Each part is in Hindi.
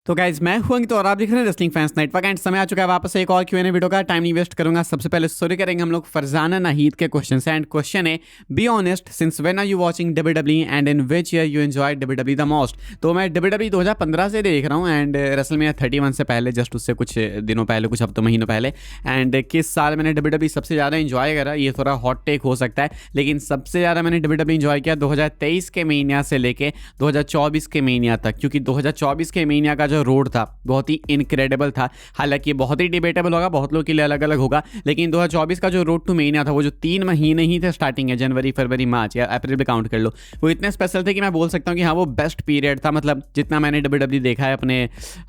तो गाइज मैं हूं अंकित और आप देख रहे हैं रेसलिंग फैंस नेटवर्क एंड समय आ चुका है वापस एक और क्यूएनए वीडियो का। टाइम नहीं वेस्ट करूंगा। सबसे पहले शुरू करेंगे हम लोग फरजाना नाहीद के क्वेश्चन से एंड क्वेश्चन है be honest since when are you watching WWE and in which year you enjoy WWE the most. तो मैं डब्ल्यूडब्ल्यूई 2015 से देख रहा हूँ एंड रेसलमेनिया 31 से पहले, जस्ट उससे कुछ दिनों पहले, कुछ हफ्तों महीनों पहले। एंड किस साल मैंने डब्ल्यूडब्ल्यूई सबसे ज़्यादा इंजॉय करा, ये थोड़ा हॉट टेक हो सकता है, लेकिन सबसे ज़्यादा मैंने डब्ल्यूडब्ल्यूई इंजॉय किया 2023 के महीना से लेके 2024 के महीना तक, क्योंकि 2024 के महीना का जो रोड था बहुत ही इनक्रेडिबल था। हालांकि बहुत ही डिबेटेबल होगा, बहुत लोगों के लिए अलग अलग होगा, लेकिन 2024 का जो रोड टू महीना था, वो जो 3 महीने ही थे स्टार्टिंग है, जनवरी फरवरी मार्च या अप्रैल भी काउंट कर लो, वो इतने स्पेशल थे कि मैं बोल सकता हूँ कि हाँ वो बेस्ट पीरियड था। मतलब जितना मैंने डब्ल्यूडब्ल्यूई देखा है अपने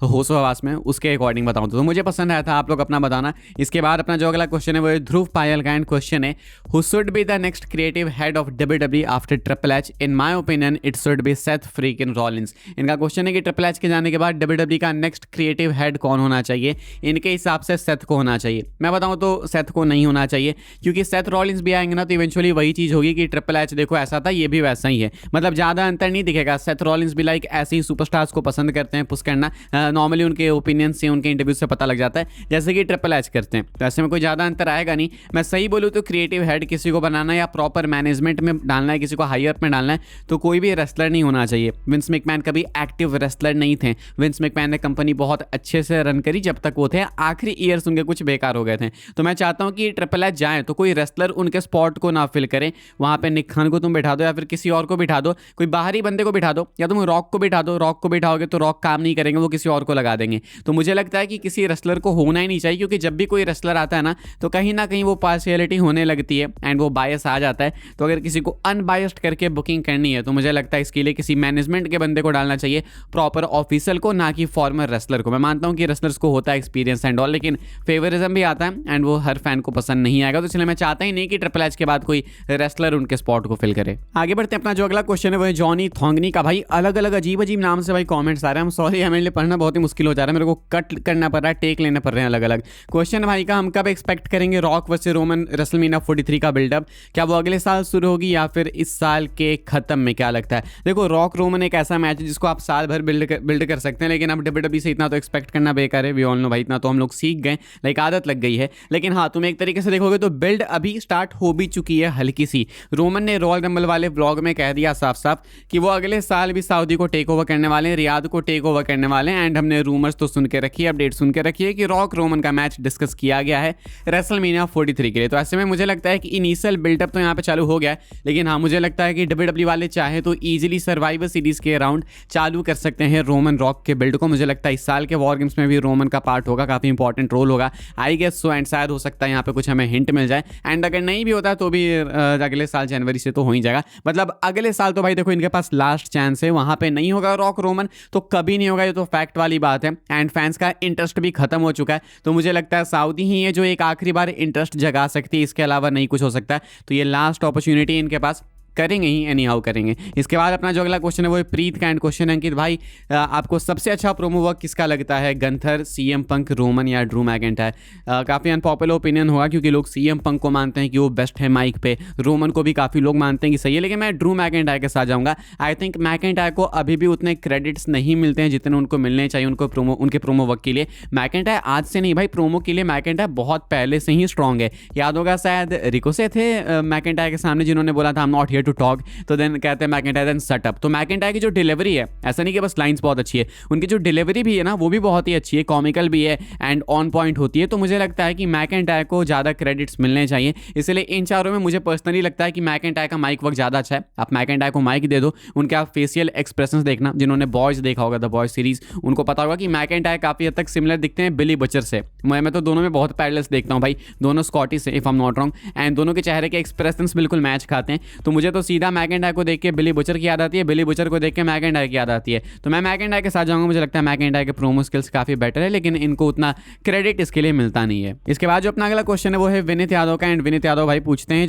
होश हवास में, उसके अकॉर्डिंग बताऊँ तो मुझे पसंद आया था। आप लोग अपना बताना। इसके बाद अपना जो अगला क्वेश्चन है वो ध्रुव पायल का एंड क्वेश्चन है who should be the next creative head of WWE after triple H. In my opinion it should be Seth freaking Rollins. इनका क्वेश्चन है कि ट्रिपल एच के जाने के बाद डब्ल्यूडब्ल्यूई का नेक्स्ट क्रिएटिव हेड कौन होना चाहिए। इनके हिसाब से सेथ को होना चाहिए। मैं बताऊं तो सेथ को नहीं होना चाहिए, क्योंकि सेथ रॉलिंस भी आएंगे ना तो इवेंचुअली वही चीज़ होगी कि ट्रिपल एच देखो ऐसा था, ये भी वैसा ही है। मतलब ज़्यादा अंतर नहीं दिखेगा। सेथ रॉलिंस भी लाइक ऐसे ही सुपरस्टार्स को पसंद करते हैं पुश करना, नॉर्मली उनके ओपिनियन से, उनके इंटरव्यू से पता लग जाता है, जैसे कि ट्रिपल एच करते हैं। तो ऐसे में कोई ज़्यादा अंतर आएगा नहीं। मैं सही बोलूँ तो क्रिएटिव हेड किसी को बनाना या प्रॉपर मैनेजमेंट में डालना है, किसी को हाई अप में डालना है, तो कोई भी रेसलर नहीं होना चाहिए। विंस मैकमैन कभी एक्टिव रेसलर नहीं थे। विंस मैकमैन ने कंपनी बहुत अच्छे से रन करी जब तक वो थे, आखिरी ईयर्स उनके कुछ बेकार हो गए थे। तो मैं चाहता हूं कि ट्रिपल एच जाए तो कोई रेसलर उनके स्पॉट को ना फिल करे। वहां पे निक खान को तुम बिठा दो या फिर किसी और को बिठा दो, कोई बाहरी बंदे को बिठा दो, या तुम रॉक को बिठा दो। रॉक को बिठाओगे तो रॉक काम नहीं करेंगे, वो किसी और को लगा देंगे। तो मुझे लगता है कि किसी रेसलर को होना ही नहीं चाहिए, क्योंकि जब भी कोई रेसलर आता है ना कहीं वो पार्शियलिटी होने लगती है एंड वो बायस आ जाता है। तो अगर किसी को अनबायस्ड करके बुकिंग करनी है तो मुझे लगता है इसके लिए किसी मैनेजमेंट के बंदे को डालना चाहिए, प्रॉपर ऑफिशियल को, ना कि फॉर्मर रेसलर को। मैं मानता हूं कि रेसलर्स को होता है एक्सपीरियंस एंड ऑल, लेकिन फेवरिज्म भी आता है एंड वो हर फैन को पसंद नहीं आएगा। तो इसलिए मैं चाहता ही नहीं कि ट्रिपल एच के बाद कोई रेसलर उनके स्पॉट को फिल करे। आगे बढ़ते हैं। अपना जो अगला क्वेश्चन है वो है जॉनी थोंगनी का। भाई अलग अलग अजीब अजीब नाम से भाई कमेंट्स आ रहे हैं। सॉरी, हमारे लिए पढ़ना बहुत ही मुश्किल हो जा रहा है, मेरे को कट करना पड़ रहा है, टेक लेने पड़ रहे हैं अलग अलग। क्वेश्चन भाई का, हम कब एक्सपेक्ट करेंगे रॉक वर्सेस रोमन रेसलमेनिया 43 का बिल्डअप? क्या वो अगले साल शुरू होगी या फिर इस साल के खत्म में? क्या लगता है? देखो, रॉक रोमन एक ऐसा मैच है जिसको आप साल भर बिल्ड कर सकते हैं, लेकिन अब डब्ल्यूडब्ल्यूई से इतना तो एक्सपेक्ट करना बेकार है। वी ऑल नो भाई, इतना तो हम लोग सीख गए, लाइक आदत लग गई है। लेकिन हाँ, तुम एक तरीके से देखोगे तो बिल्ड अभी स्टार्ट हो भी चुकी है हल्की सी। रोमन ने रॉयल रंबल वाले व्लॉग में कह दिया साफ साफ कि वो अगले साल भी सऊदी को टेक ओवर करने वाले हैं, रियाद को टेक ओवर करने वाले हैं। एंड हमने रूमर्स तो सुन के रखी है, अपडेट सुन के रखी है कि रॉक रोमन का मैच डिस्कस किया गया है रेसलमेनिया 43 के लिए। तो ऐसे में मुझे लगता है कि इनिशियल बिल्डअप तो यहाँ पे चालू हो गया है, लेकिन हाँ मुझे लगता है कि डब्ल्यूडब्ल्यूई वाले चाहे तो ईजिली सर्वाइवर सीरीज के अराउंड चालू कर सकते हैं रोमन रॉक के बिल्ड को। मुझे लगता है इस साल के वॉर गेम्स में भी रोमन का पार्ट होगा, काफी इंपॉर्टेंट रोल होगा आई गेस सो। एंड शायद हो सकता है यहाँ पे कुछ हमें हिंट मिल जाए, एंड अगर नहीं भी होता तो भी अगले साल जनवरी से तो हो ही जाएगा। मतलब अगले साल तो भाई देखो इनके पास लास्ट चांस है, वहां पे नहीं होगा रॉक रोमन तो कभी नहीं होगा, ये तो फैक्ट वाली बात है। एंड फैंस का इंटरेस्ट भी खत्म हो चुका है, तो मुझे लगता है सऊदी ही है जो एक आखिरी बार इंटरेस्ट जगा सकती है, इसके अलावा नहीं कुछ हो सकता है। तो ये लास्ट अपॉर्चुनिटी इनके पास, करेंगे ही, एनी हाउ करेंगे। इसके बाद अपना जो अगला क्वेश्चन है वो प्रीत का एंड क्वेश्चन है अंकित भाई, आपको सबसे अच्छा प्रोमो वर्क किसका लगता है? गंथर, सीएम पंक, रोमन या ड्रू मैकिंटायर? काफ़ी अनपॉपुलर ओपिनियन होगा क्योंकि लोग सीएम पंक को मानते हैं कि वो बेस्ट है माइक पे, रोमन को भी काफ़ी लोग मानते हैं कि सही है, लेकिन मैं ड्रू मैकिंटायर के साथ जाऊँगा। आई थिंक मैकिंटायर को अभी भी उतने क्रेडिट्स नहीं मिलते हैं जितने उनको मिलने चाहिए उनके प्रोमो वर्क के लिए। मैकिंटायर आज से नहीं भाई, प्रोमो के लिए मैकिंटायर बहुत पहले से ही स्ट्रॉन्ग है। याद होगा शायद रिकोसे थे मैकिंटायर के सामने जिन्होंने बोला था I am not here to talk, तो देन कहते हैं मैकिंटायर देन शट अप। तो मैकिंटायर की जो डिलीवरी है, ऐसा नहीं कि बस लाइंस बहुत अच्छी है, उनकी जो डिलीवरी भी है ना वो भी बहुत ही अच्छी है, कॉमिकल भी है एंड ऑन पॉइंट होती है। तो मुझे लगता है कि मैकिंटायर को ज़्यादा क्रेडिट्स मिलने चाहिए, इसलिए इन चारों में मुझे पर्सनली लगता है कि मैकिंटायर का माइक वर्क ज़्यादा अच्छा है। आप मैकिंटायर को माइक दे दो, उनके आप फेशियल एक्सप्रेशंस देखना, जिन्होंने बॉयज देखा होगा, द बॉयज सीरीज, उनको पता होगा कि मैकिंटायर काफ़ी हद तक सिमिलर दिखते हैं बिली बचर से। मैं तो दोनों में बहुत पैरेलल्स देखता हूँ भाई, दोनों स्कॉटिश है if I am not wrong, and दोनों के चेहरे के एक्सप्रेशंस बिल्कुल मैच खाते हैं। तो मुझे तो सीधा मैकिंटायर को देख के बिली बुचर की याद आती है, बिली बुचर को देख के मैकिंटायर की याद आती है। तो मैं मैकिंटायर के साथ जाऊंगा। मुझे लगता है मैकिंटायर के प्रोमो स्किल्स काफी बेटर है, लेकिन इनको उतना क्रेडिट इसके लिए मिलता नहीं है। इसके बाद जो अपना अगला क्वेश्चन है वो है विनीत यादव का, एंड विनीत यादव भाई पूछते हैं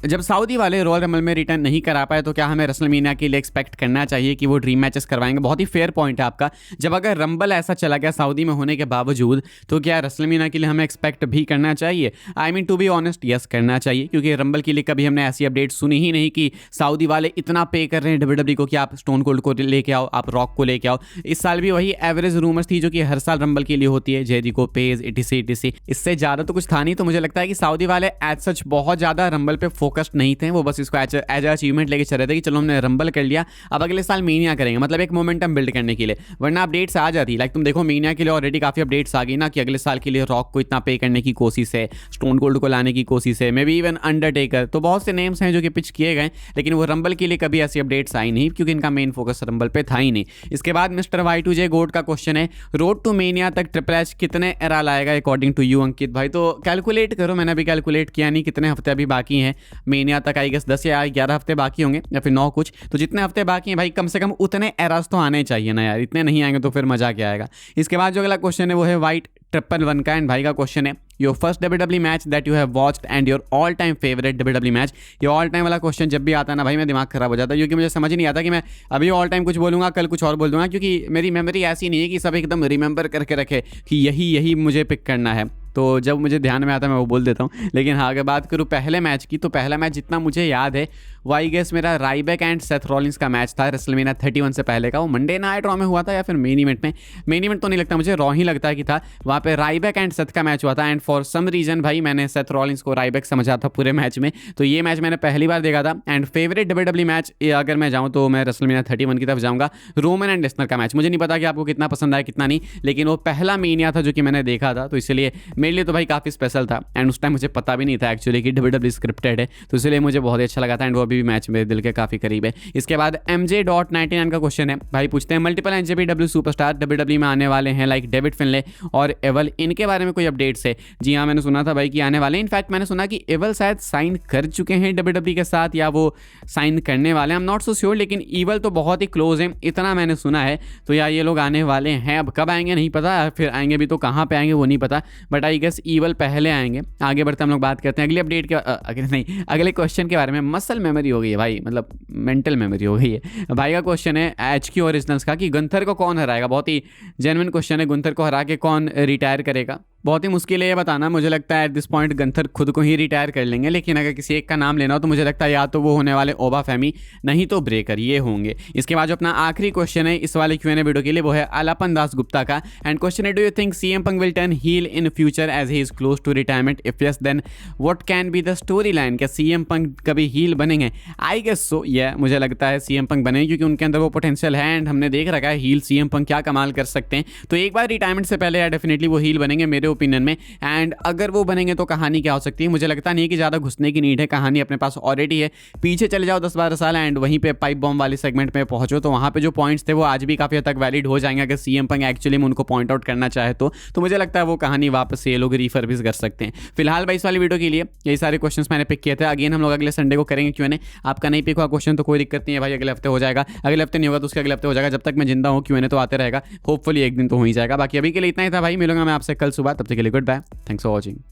जब सऊदी वाले रॉयल रंबल में रिटर्न नहीं करा पाए तो क्या हमें रेसलमेनिया के लिए एक्सपेक्ट करना चाहिए कि वो ड्रीम मैचेस करवाएंगे? बहुत ही फेयर पॉइंट है आपका। जब अगर रंबल ऐसा चला गया सऊदी में होने के बावजूद, तो क्या रेसलमेनिया के लिए हमें एक्सपेक्ट भी करना चाहिए? I mean to be honest, yes करना चाहिए, क्योंकि रंबल के लिए कभी हमने ऐसी अपडेट सुनी ही ही नहीं कि सऊदी वाले इतना पे कर रहे हैं डब्ल्यूडब्ल्यू को कि आप स्टोन कोल्ड को लेके आओ, आप रॉक को लेके आओ। इस साल भी वही एवरेज रूमर्स थी जो कि हर साल रंबल के लिए होती है, जेरिको, पेज, etc। इससे ज़्यादा तो कुछ था नहीं। तो मुझे लगता है कि सऊदी वाले एज सच बहुत ज़्यादा रंबल पे फोकस्ड नहीं थे, वो बस इसको एज अचीवमेंट लेके चल रहे थे कि चलो हमने रंबल कर लिया, अब अगले साल मीनिया करेंगे, मतलब एक मोमेंटम बिल्ड करने के लिए। वरना अपडेट्स आ जाती, लाइक तुम देखो मीनिया के लिए ऑलरेडी काफ़ी अपडेट्स आ गई ना कि अगले साल के लिए रॉक को इतना पे करने की कोशिश है, स्टोन कोल्ड को लाने की कोशिश है, मे बी इवन अंडरटेकर। तो बहुत से नेम्स हैं जो कि पिच किए गए, लेकिन वो रंबल के लिए कभी ऐसी अपडेट्स आई नहीं क्योंकि इनका मेन फोकस रंबल पे था ही नहीं। इसके बाद मिस्टर Y2J गोट का क्वेश्चन है, रोड टू मेनिया तक ट्रिपल एच कितने एरा लाएगा अकॉर्डिंग टू यू अंकित भाई? तो कैलकुलेट करो, मैंने अभी कैलकुलेट किया नहीं कितने हफ्ते अभी बाकी हैं मेनिया तक। आई गेस 10 या 11 हफ्ते बाकी होंगे या फिर 9 कुछ। तो जितने हफ्ते बाकी हैं भाई कम से कम उतने एराज तो आने चाहिए ना यार, इतने नहीं आएंगे तो फिर मजा क्या आएगा। इसके बाद जो अगला क्वेश्चन है वो है वाइट 111 का, एंड भाई का क्वेश्चन है your first WWE match that you have watched and your all time favourite WWE match. ये ऑल टाइम वाला क्वेश्चन जब भी आता है ना भाई मैं दिमाग खराब हो जाता है, क्योंकि मुझे समझ नहीं आता कि मैं अभी ऑल टाइम कुछ बोलूँगा, कल कुछ और बोल दूंगा, क्योंकि मेरी मेमोरी ऐसी नहीं है कि सब एकदम रिमेंबर करके रखे कि यही मुझे पिक करना है। तो जब मुझे ध्यान में आता है मैं वो बोल देता हूँ। लेकिन हाँ अगर बात करूँ पहले मैच की, तो पहला मैच जितना मुझे याद है वो आई गेस मेरा राइबेक एंड सेथ रॉलिंस का मैच था रेसलमेनिया 31 से पहले का। वो मंडे नाइट रॉ में हुआ था या फिर मेन इवेंट में, मेन इवेंट तो नहीं लगता मुझे, रॉ ही लगता है कि था। वहाँ पे राइबेक एंड सेथ का मैच हुआ था, एंड फॉर सम रीजन भाई मैंने सेथ रॉलिंस को राइबेक समझा था पूरे मैच में। तो ये मैच मैंने पहली बार देखा था। एंड फेवरेट WWE मैच अगर मैं जाऊँ तो मैं रेसलमेनिया 31 की तरफ जाऊँगा, रोमन एंड लेसनर का मैच। मुझे नहीं पता कि आपको कितना पसंद आया कितना नहीं, लेकिन वो पहला मेनिया था जो कि मैंने देखा था, तो इसलिए मेरे लिए तो भाई काफ़ी स्पेशल था। एंड उस टाइम मुझे पता भी नहीं था एक्चुअली कि WWE स्क्रिप्टेड है, तो इसलिए मुझे बहुत ही अच्छा लगा था। एंड वो अभी भी मैच मेरे दिल के काफ़ी करीब है। इसके बाद MJ.99 का क्वेश्चन है, भाई पूछते हैं मल्टीपल NJPW सुपरस्टार WWE में आने वाले हैं लाइक डेविड फिनले और एवल, इनके बारे में कोई अपडेट्स है? जी हाँ मैंने सुना था भाई कि आने वाले हैं। इनफैक्ट मैंने सुना कि एवल शायद साइन कर चुके हैं WWE के साथ या वो साइन करने वाले हैं, आई एम नॉट सो श्योर, लेकिन ईवल तो बहुत ही क्लोज है इतना मैंने सुना है। तो यार ये लोग आने वाले हैं, अब कब आएंगे नहीं पता, फिर आएंगे भी तो कहाँ पे आएंगे वो नहीं पता, बट आई गेस ईवल पहले आएंगे। आगे बढ़ते हम लोग बात करते हैं अगली अपडेट के अगले क्वेश्चन के बारे में। मसल मेमोरी हो गई है भाई, मतलब मेंटल मेमोरी हो गई है। भाई का क्वेश्चन है HQ ओरिजिनल्स का कि गुंथर को कौन हराएगा? बहुत ही जेन्युइन क्वेश्चन है, गुंथर को हरा के कौन रिटायर करेगा? बहुत ही मुश्किल है ये बताना। मुझे लगता है एट दिस पॉइंट गंथर खुद को ही रिटायर कर लेंगे, लेकिन अगर किसी एक का नाम लेना हो तो मुझे लगता है या तो वो होने वाले ओबा फैमी, नहीं तो ब्रेकर, ये होंगे। इसके बाद जो अपना आखिरी क्वेश्चन है इस वाले Q&A वीडियो के लिए वो है अलापन दास गुप्ता का, एंड क्वेश्चन है do you think CM Punk will turn heel in future as he is close to retirement? If yes then what can be the story line? क्या CM Punk कभी हील बनेंगे? आई गेस सो, ये मुझे लगता है CM Punk बनेंगे क्योंकि उनके अंदर वो पोटेंशियल है, एंड हमने देख रखा है हील CM Punk क्या कमाल कर सकते हैं। तो एक बार रिटायरमेंट से पहले यार डेफिनेटली वो हील बनेंगे मेरे ओपिनियन में। एंड अगर वो बनेंगे तो कहानी क्या हो सकती है? मुझे लगता नहीं है कि ज़्यादा घुसने की नीड है, कहानी अपने पास ऑलरेडी है। पीछे चले जाओ 10-12 साल एंड वहीं पे पाइप बॉम्ब वाले सेगमेंट में पहुंचो, तो वहाँ पे जो पॉइंट्स थे वो आज भी काफ़ी हद तक वैलिड हो जाएंगे अगर CM Punk एक्चुअली में उनको पॉइंट आउट करना चाहे तो मुझे लगता है वो कहानी वापस से ये लोग रिफर्बिश कर सकते हैं। फिलहाल भाई इस वाली वीडियो के लिए यही सारे क्वेश्चन मैंने पिक किए थे। अगेन हम लोग अगले संडे को करेंगे Q&A। आपका नहीं पिक हुआ क्वेश्चन तो कोई दिक्कत नहीं है भाई, अगले हफ्ते हो जाएगा। अगले हफ्ते नहीं होगा तो उसके अगले हफ्ते हो जाएगा। जब तक मैं जिंदा हूँ Q&A तो आते रहेगा, होपफुली एक दिन तो हो ही जाएगा। बाकी अभी के लिए इतना ही था भाई, मिलूंगा मैं आपसे कल सुबह, तब तक के लिए goodbye, thanks for watching.